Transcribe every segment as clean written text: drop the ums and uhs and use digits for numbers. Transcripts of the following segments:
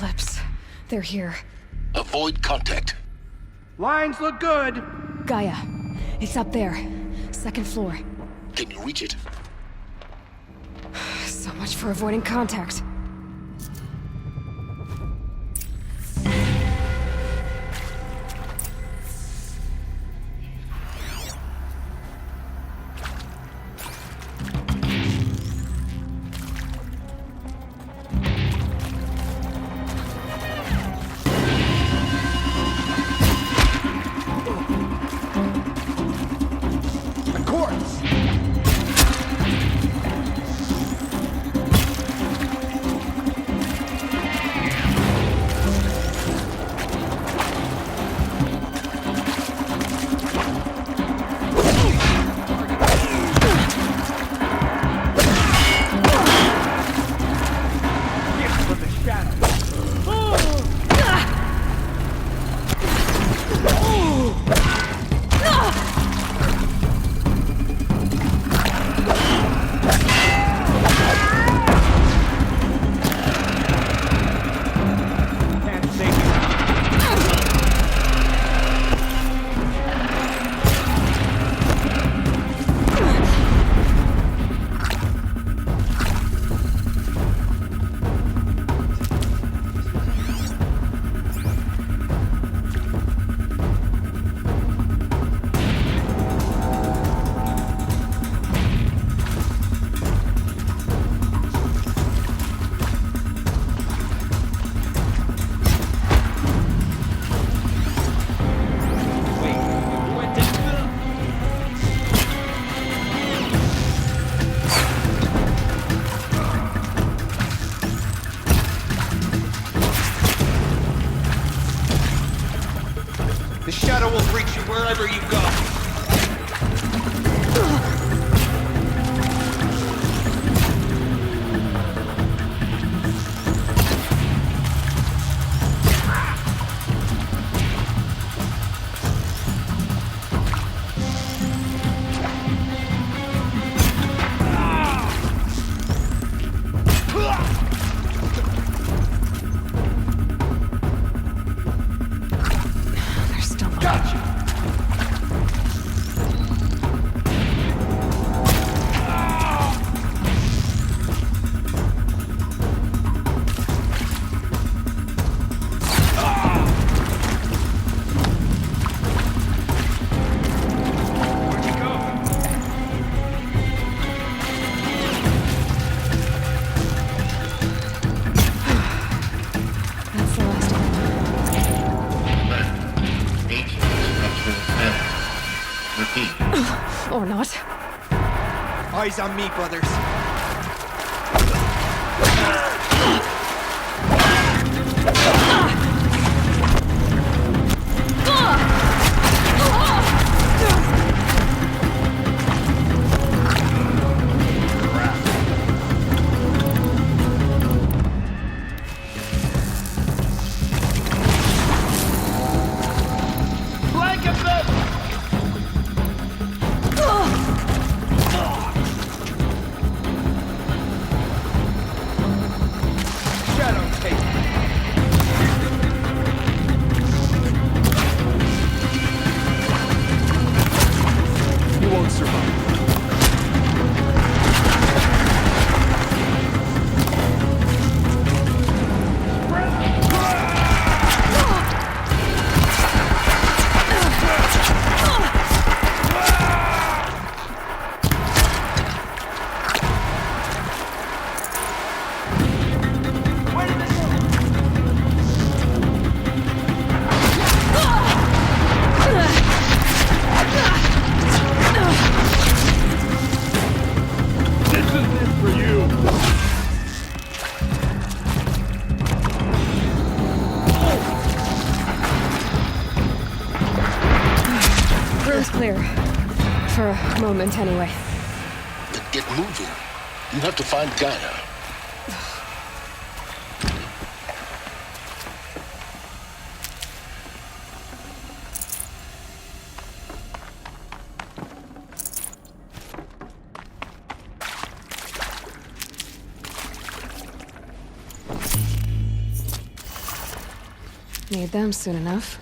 Eclipse. They're here. Avoid contact. Lines look good. Gaia. It's up there. Second floor. Can you reach it? So much for avoiding contact. The shadow will reach you wherever you go. They're still Gotcha! Where'd you go? That's the last of Ancient structural failure. Repeat. them. Or not. Eyes on me, brothers. Blanket them! Shadow take. You won't survive. Room's clear. For a moment, anyway. Then get moving. You have to find Gaia. Need them soon enough.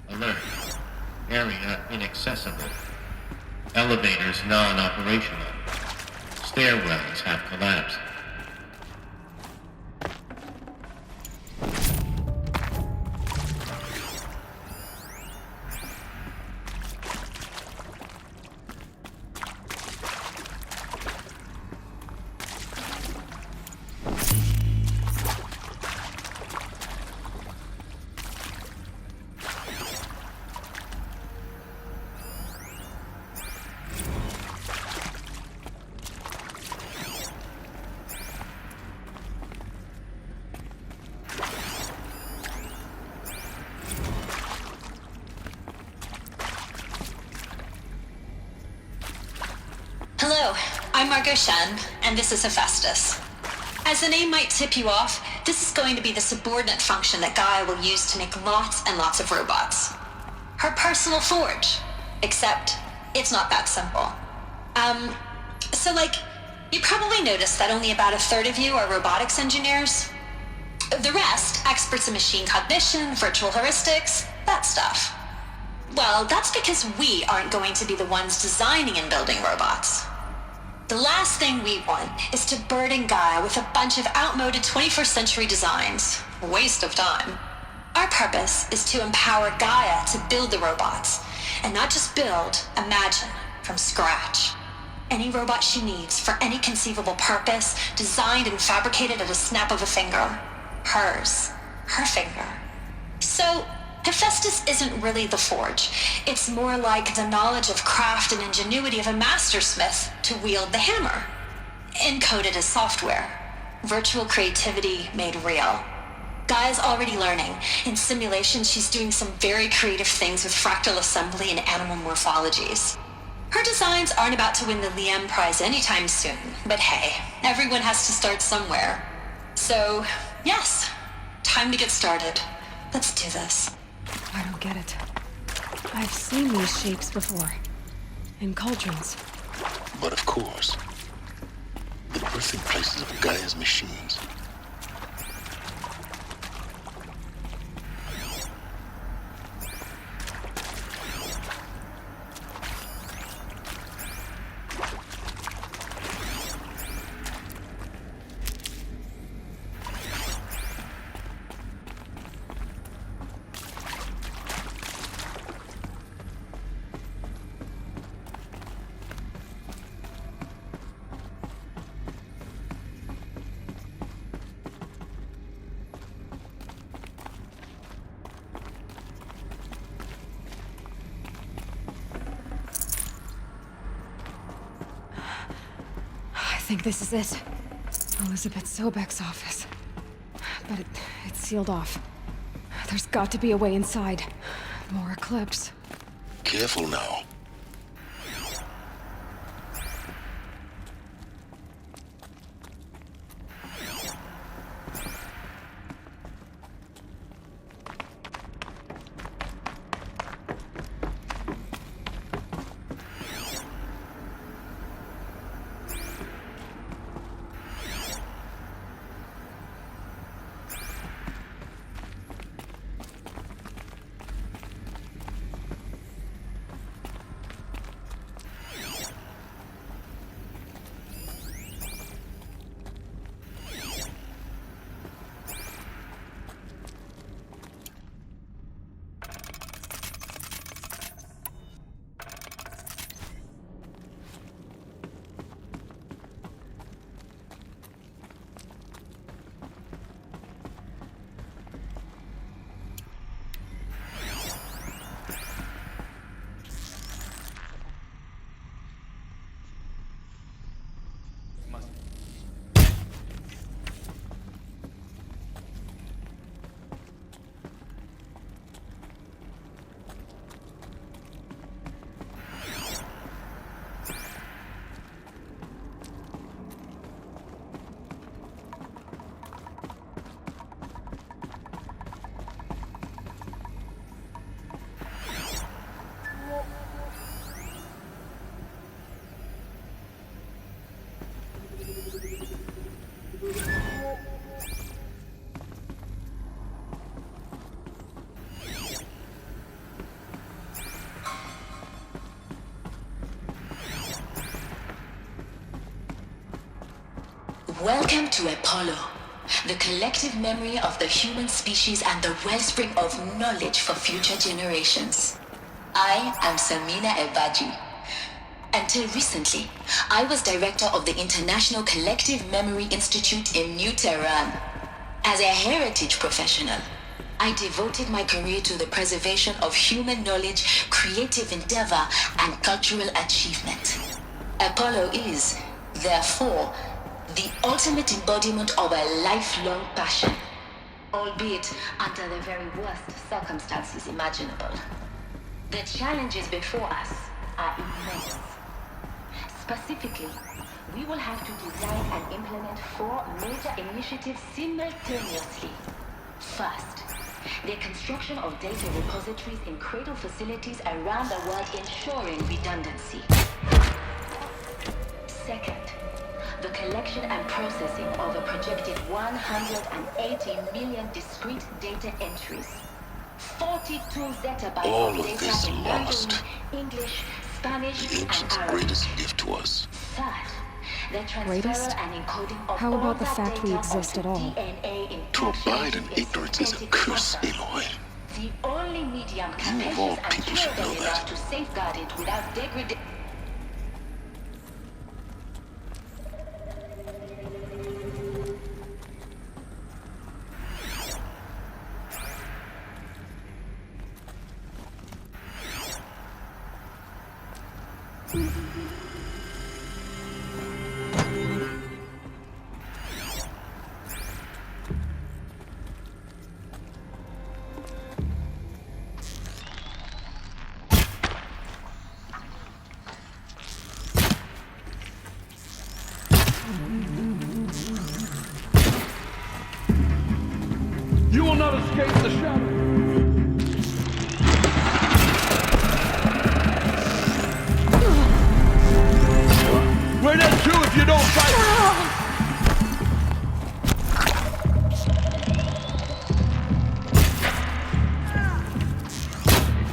Alert. Area inaccessible. Elevators non-operational. Stairwells have collapsed. Hello, I'm Margot Shen, and this is Hephaestus. As the name might tip you off, this is going to be the subordinate function that Gaia will use to make lots and lots of robots. Her personal forge. Except, it's not that simple. You probably noticed that only about a third of you are robotics engineers. The rest, experts in machine cognition, virtual heuristics, that stuff. Well, that's because we aren't going to be the ones designing and building robots. The last thing we want is to burden Gaia with a bunch of outmoded 21st century designs. Waste of time. Our purpose is to empower Gaia to build the robots, and not just build, imagine, from scratch. Any robot she needs for any conceivable purpose, designed and fabricated at a snap of a finger. Hers. Her finger. So, Hephaestus isn't really the forge. It's more like the knowledge of craft and ingenuity of a mastersmith to wield the hammer. Encoded as software. Virtual creativity made real. Gaia's already learning. In simulation, she's doing some very creative things with fractal assembly and animal morphologies. Her designs aren't about to win the Liam Prize anytime soon, but hey, everyone has to start somewhere. So, yes, time to get started. Let's do this. I don't get it. I've seen these shapes before. In cauldrons. But of course, the birthing places of Gaia's machines. I think this is it. Elizabeth Sobek's office. But it's sealed off. There's got to be a way inside. More Eclipse. Careful now. Welcome to Apollo, the collective memory of the human species and the wellspring of knowledge for future generations. I am Samina Ebaji. Until recently, I was director of the International Collective Memory Institute in New Tehran. As a heritage professional, I devoted my career to the preservation of human knowledge, creative endeavor, and cultural achievement. Apollo is, therefore, the ultimate embodiment of a lifelong passion, albeit under the very worst circumstances imaginable. The challenges before us are immense. Specifically, we will have to design and implement 4 major initiatives simultaneously. First, the construction of data repositories in cradle facilities around the world, ensuring redundancy. Second, the collection and processing of a projected 180 million discrete data entries. 42 zettabytes All of of data this in lost. Mandarin, English, Spanish, The and ancients' Arabic. greatest gift to us. Third, the transfer Greatest? and encoding of How all about the that fact we data exist onto at all? DNA To abide in encapsulated ignorance is a synthetic curse, process. Aloy. The only medium You of all capacious and people should durable know enough that. to safeguard it without degradation. You will not escape the shadow. We're dead too if you don't fight.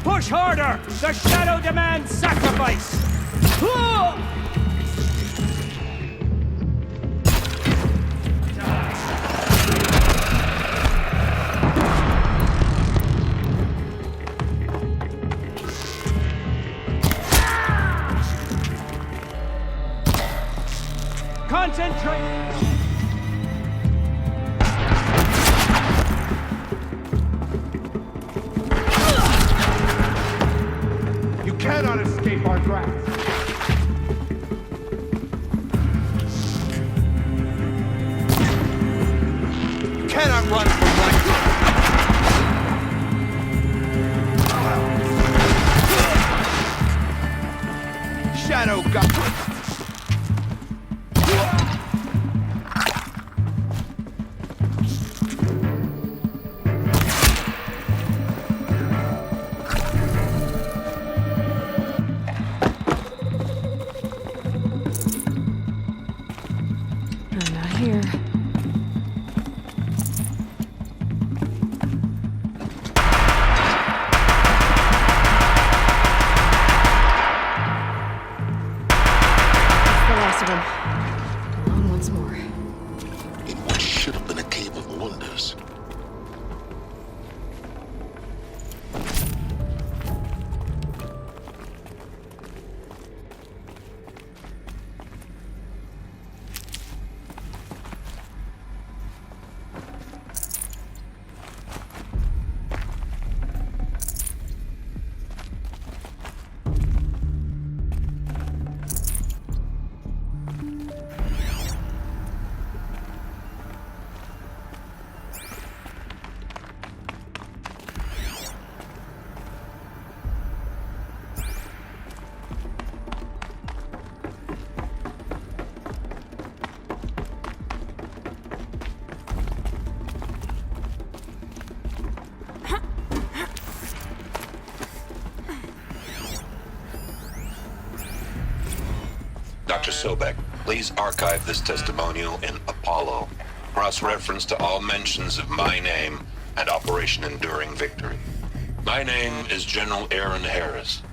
Push harder! The shadow demands sacrifice! Concentrate! You cannot escape our grasp. You cannot run from life. Shadow God. I'm not here. That's the last of them. Come on once more. In what should have been a cave of wonders. Dr. Sobek, please archive this testimonial in Apollo. Cross-reference to all mentions of my name and Operation Enduring Victory. My name is General Aaron Harris.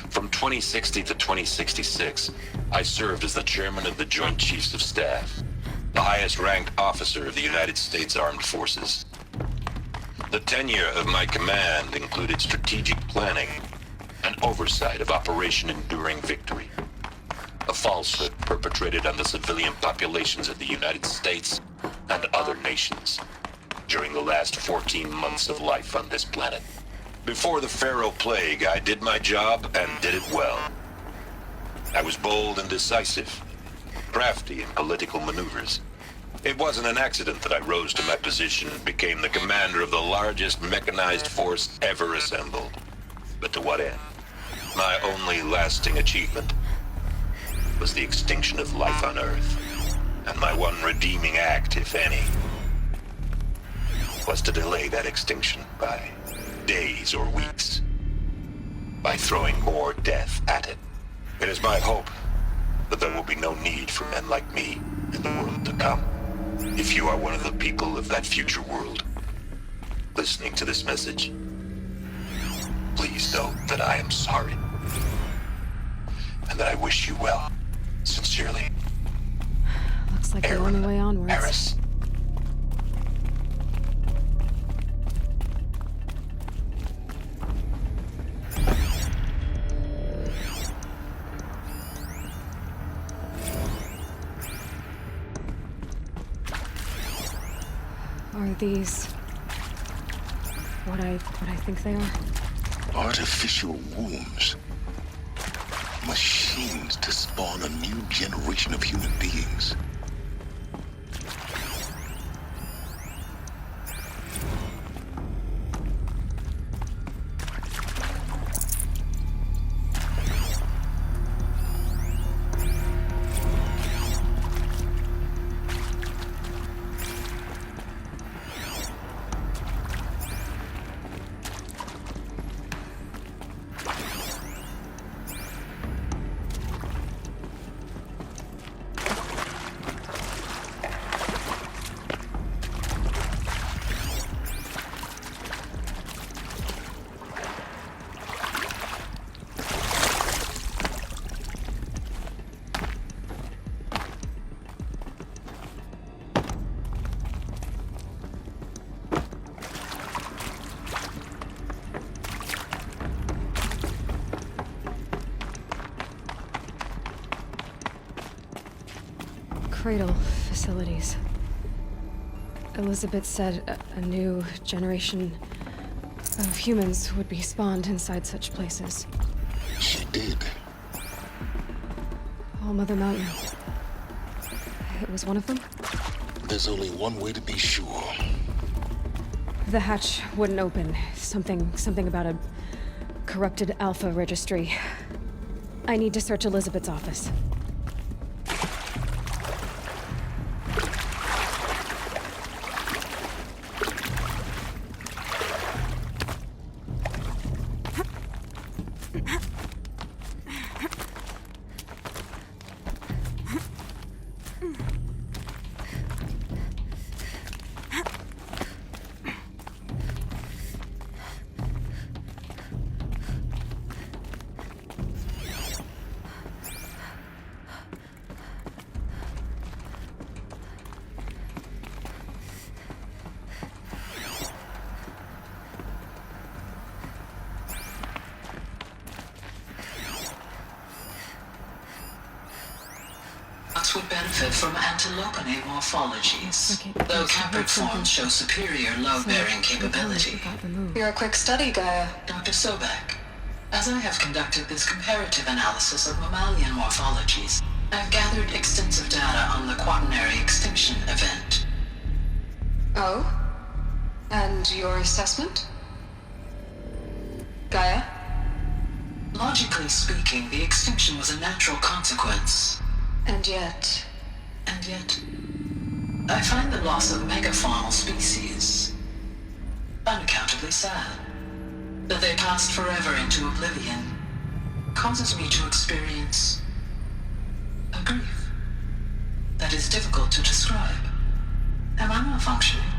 From 2060 to 2066, I served as the chairman of the Joint Chiefs of Staff. the highest ranked officer of the United States Armed Forces. The tenure of my command included strategic planning and oversight of Operation Enduring Victory, a falsehood perpetrated on the civilian populations of the United States and other nations during the last 14 months of life on this planet. Before the Pharaoh Plague, I did my job and did it well. I was bold and decisive, crafty in political maneuvers. It wasn't an accident that I rose to my position and became the commander of the largest mechanized force ever assembled. But to what end? My only lasting achievement was the extinction of life on Earth. And my one redeeming act, if any, was to delay that extinction by days or weeks, by throwing more death at it. It is my hope that there will be no need for men like me in the world to come. If you are one of the people of that future world listening to this message, please know that I am sorry and that I wish you well. Sincerely, Looks like the Aaron only way onwards. Harris. Are these what I think they are? Artificial wombs. Machines to spawn a new generation of human beings. Cradle facilities. Elizabeth said a new generation of humans would be spawned inside such places. She did. All Mother Mountain. It was one of them? There's only one way to be sure. The hatch wouldn't open. Something about a corrupted Alpha registry. I need to search Elizabeth's office. Would benefit from antilopine morphologies, Okay, though please, Caprid forms show superior load-bearing capability. You're a quick study, Gaia. Dr. Sobek, as I have conducted this comparative analysis of mammalian morphologies, I've gathered extensive data on the quaternary extinction event. Oh? And your assessment? Gaia? Logically speaking, the extinction was a natural consequence. And yet, I find the loss of megafaunal species unaccountably sad. That they passed forever into oblivion causes me to experience a grief that is difficult to describe. Am I malfunctioning?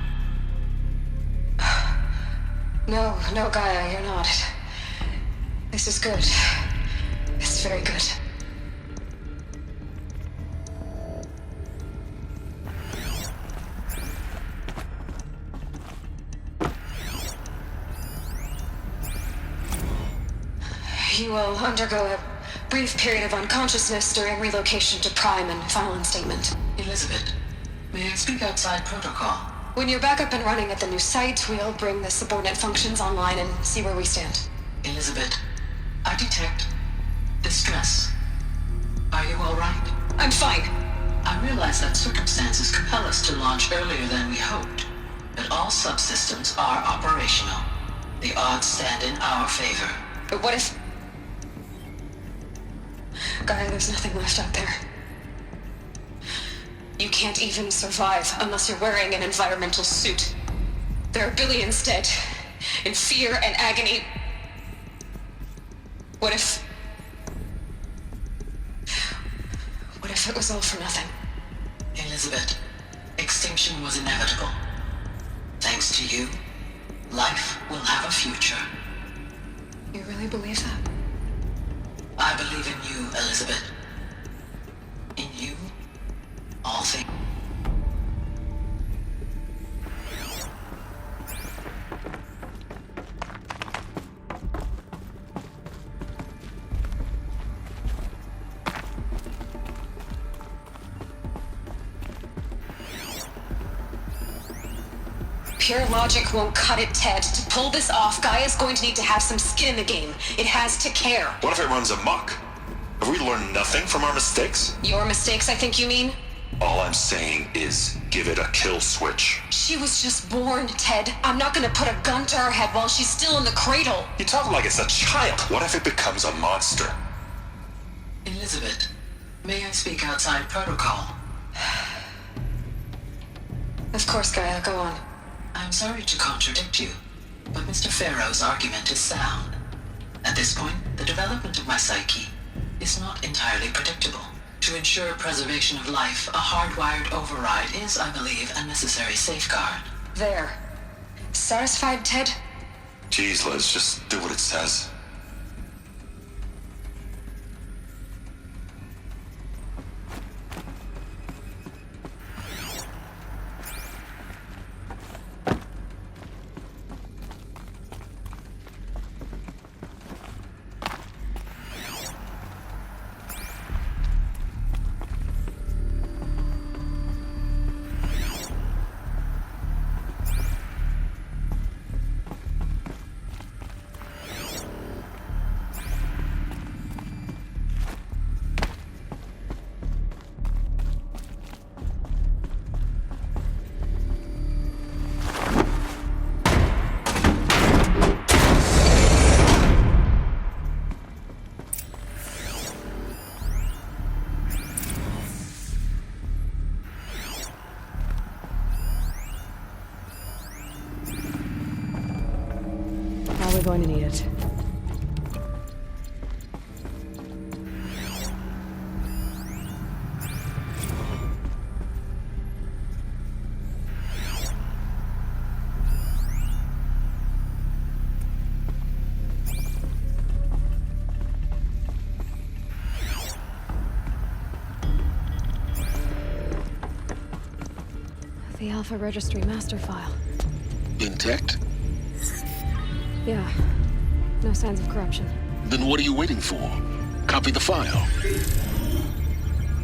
No, Gaia, you're not. This is good. It's very good. He will undergo a brief period of unconsciousness during relocation to Prime and final instatement. Elizabeth, may I speak outside protocol? When you're back up and running at the new site, we'll bring the subordinate functions online and see where we stand. Elizabeth, I detect distress. Are you all right? I'm fine. I realize that circumstances compel us to launch earlier than we hoped, but all subsystems are operational. The odds stand in our favor. But what if... Gaia, there's nothing left out there. You can't even survive unless you're wearing an environmental suit. There are billions dead, in fear and agony. What if it was all for nothing? Elizabeth, extinction was inevitable. Thanks to you, life will have a future. You really believe that? I believe in you, Elizabeth. In you, all things. Pure logic won't cut it, Ted. To pull this off, Gaia's going to need to have some skin in the game. It has to care. What if it runs amok? Have we learned nothing from our mistakes? Your mistakes, I think you mean? All I'm saying is give it a kill switch. She was just born, Ted. I'm not gonna put a gun to her head while she's still in the cradle. You talk like it's a child. What if it becomes a monster? Elizabeth, may I speak outside protocol? Of course, Gaia, go on. I'm sorry to contradict you, but Mr. Farrow's argument is sound. At this point, the development of my psyche is not entirely predictable. To ensure preservation of life, a hardwired override is, I believe, a necessary safeguard. There. Satisfied, Ted? Jeez, Liz, just do what it says. Probably going to need it. The Alpha Registry master file. Intact? Yeah. No signs of corruption. Then what are you waiting for? Copy the file.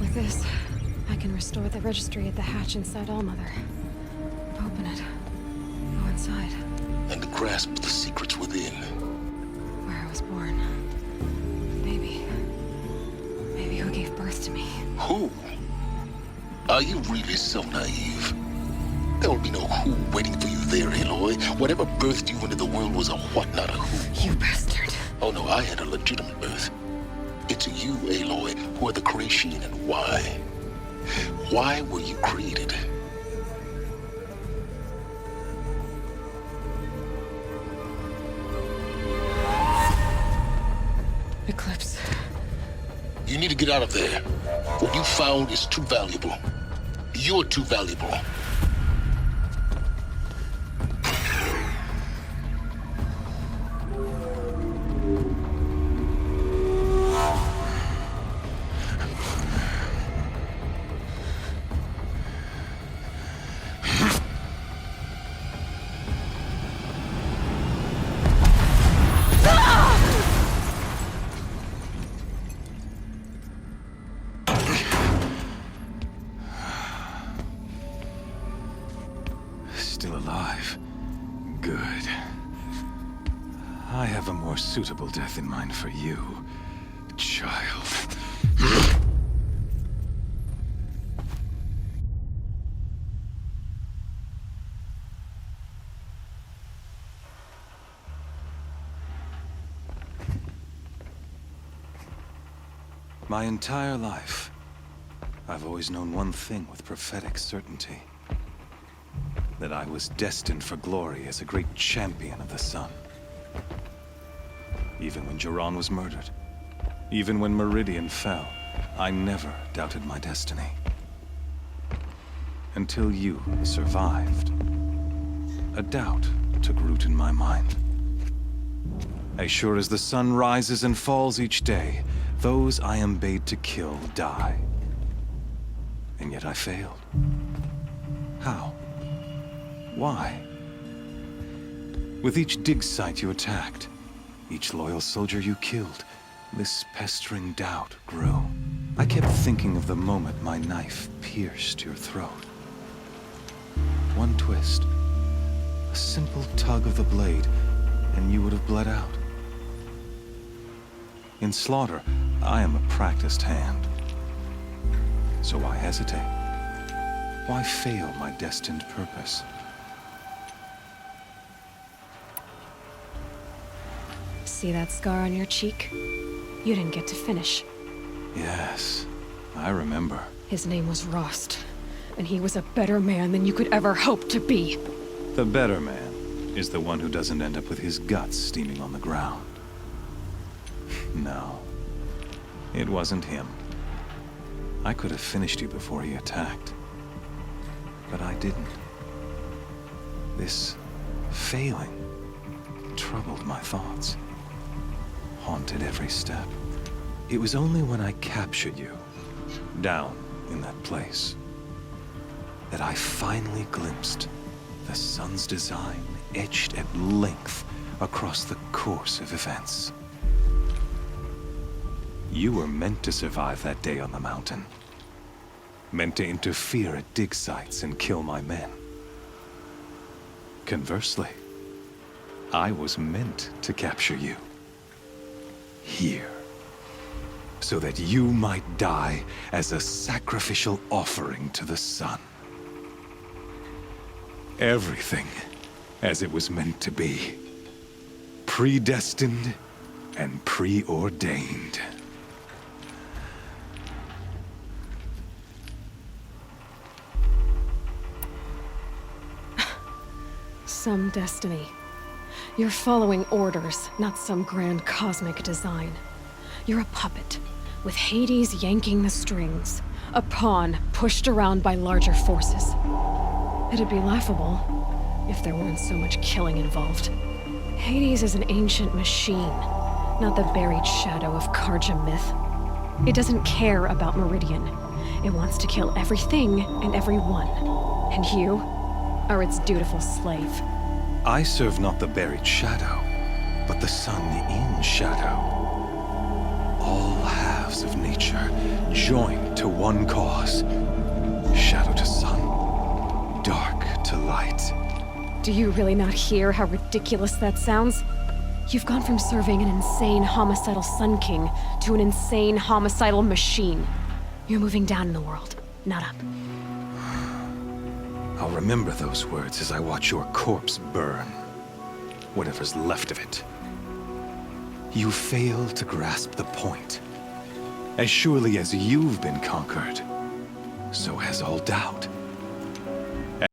With this, I can restore the registry at the hatch inside Allmother. Open it. Go inside. And grasp the secrets within. Where I was born. Maybe who gave birth to me. Who? Are you really so naive? There will be no who waiting for you there, Aloy. Whatever birthed you into the world was a what, not a who. You bastard. Oh no, I had a legitimate birth. It's you, Aloy, who are the creation and why. Why were you created? Eclipse. You need to get out of there. What you found is too valuable. You're too valuable. suitable death in mind for you, child. My entire life, I've always known one thing with prophetic certainty. That I was destined for glory as a great champion of the sun. Even when Jiran was murdered, even when Meridian fell, I never doubted my destiny. Until you survived, a doubt took root in my mind. As sure as the sun rises and falls each day, those I am bade to kill die. And yet I failed. How? Why? With each dig site you attacked, each loyal soldier you killed, this pestering doubt grew. I kept thinking of the moment my knife pierced your throat. One twist, a simple tug of the blade, and you would have bled out. In slaughter, I am a practiced hand. So why hesitate? Why fail my destined purpose? See that scar on your cheek? You didn't get to finish. Yes, I remember. His name was Rost, and he was a better man than you could ever hope to be. The better man is the one who doesn't end up with his guts steaming on the ground. No, it wasn't him. I could have finished you before he attacked. But I didn't. This failing troubled my thoughts, haunted every step. It was only when I captured you, down in that place, that I finally glimpsed the sun's design etched at length across the course of events. You were meant to survive that day on the mountain. Meant to interfere at dig sites and kill my men. Conversely, I was meant to capture you. Here. So that you might die as a sacrificial offering to the sun. Everything as it was meant to be. Predestined and preordained. Some destiny. You're following orders, not some grand cosmic design. You're a puppet, with Hades yanking the strings. A pawn pushed around by larger forces. It'd be laughable if there weren't so much killing involved. Hades is an ancient machine, not the buried shadow of Karja myth. It doesn't care about Meridian. It wants to kill everything and everyone. And you are its dutiful slave. I serve not the buried shadow, but the sun in shadow. All halves of nature joined to one cause. Shadow to sun, dark to light. Do you really not hear how ridiculous that sounds? You've gone from serving an insane homicidal Sun King to an insane homicidal machine. You're moving down in the world, not up. I'll remember those words as I watch your corpse burn. Whatever's left of it. You fail to grasp the point. As surely as you've been conquered, so has all doubt.